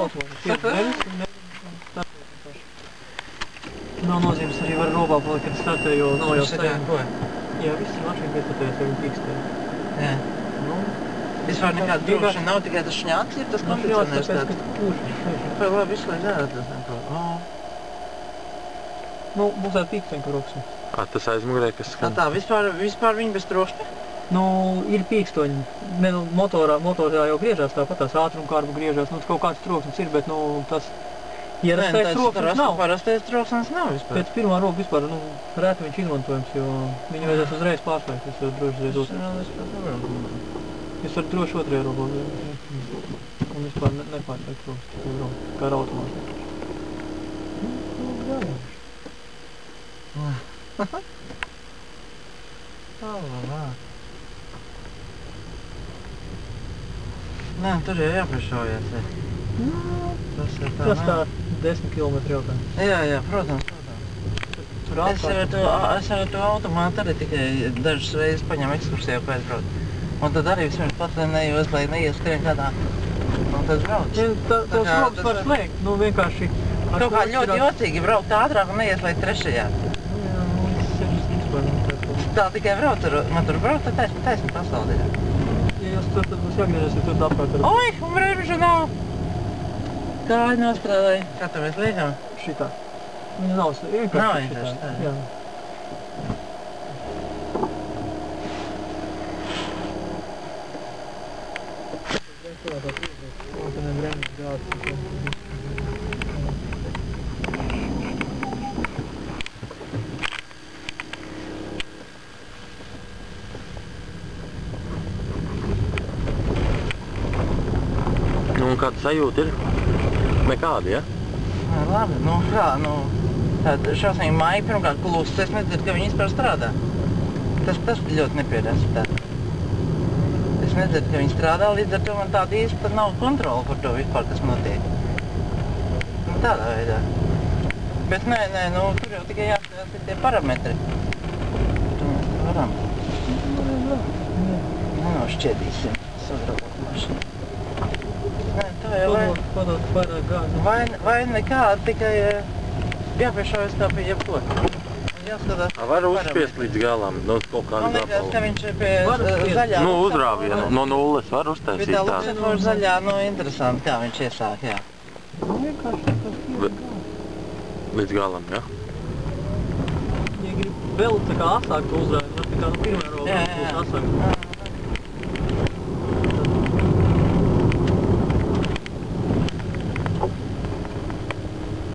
automātiski. Nav nozīmes arī var robā palikt, kad startē, jo nav jau stēja. Jā, viss ir mašīna pietotējas, ja viņi pīkstēja. Jā. Vispār nekāda drošana nav, tikai tas šņāks ir tas kondicionērs tāds. Vai labi, visu lai dara tas neko. Nu, būs tāda pīksteņa, ka roksim. Tas aizmugurē, kas skan? Tā, vispār viņi bez trošņa? Nu, ir pīkstoņi. Motorā jau griežās tāpat, tās ātrumkārbu griežās. Nu, kaut kāds troksnis ir, bet, nu, tas ierastais troksnis nav. Parastais troksnis nav vispār. Pēc pirmā roka vispār, nu, rēti viņš izmantojams, jo viņu vajadzēs uzreiz pārslēgt, es jau droši uzreiz uzreiz. Es varu droši otrajā rokā. Un vispār nepārslēgt troksnis, kā ar automātu. Nē, tur jau jāpašaujies. Tas tā 10 kilometri jautājums. Jā, protams. Es ar to automātu arī tikai dažas reizes paņemu ekskursijā, ko aizbraucu. Un tad arī vispirms patrenējos, lai neieskrien kādā. Un tad brauc. Tos rokas var slēgt, nu vienkārši... Kaut kā ļoti jocīgi braukt ātrāk un neieslēgt trešajā. Tā tikai brauc, man tur brauc, tad taisni pasaldījā. Ja jūs tur, tad būs jāgriežas, ja tur apkārt ar... Oi, un bremžu nav! Kāji nostrādāja. Kā tu mēs liekam? Šitā. Viņa nav vienkārši šitā. Jā. Un kāda sajūta ir? Nekāda, ja? Labi, nu kā, tāda šausmīgi maija pirmkārt klusts, es nedzirdu, ka viņi vispār strādā. Tas ļoti nepierasta tā. Es nedzirdu, ka viņi strādā, līdz ar to man tāda īsta nav kontrola par to vispār, kas notiek. Nu tādā veidā. Bet nē, nu tur jau tikai jāskatās ir tie parametri. To mēs varam. Nu, šķiedīsim, sagrabot mašīnu. Padot vairāk gāzi. Vai nekāda, tikai jāpiešaujas tā pie jebko. Jāskatās. Var uzspiest līdz galam, no kaut kādu gabalu. Man liekas, ka viņš ir pie zaļā. Nu, uzrāvienu, no nulles var uztaisīt tā. Bet tā luksefora zaļā, nu, interesanti, kā viņš iesāk, jā. Nu, vienkārši līdz galam, jā? Ja grib vēl tā kā asāk to uzrāvienu, var tā kā no pirmā roka būs asāk.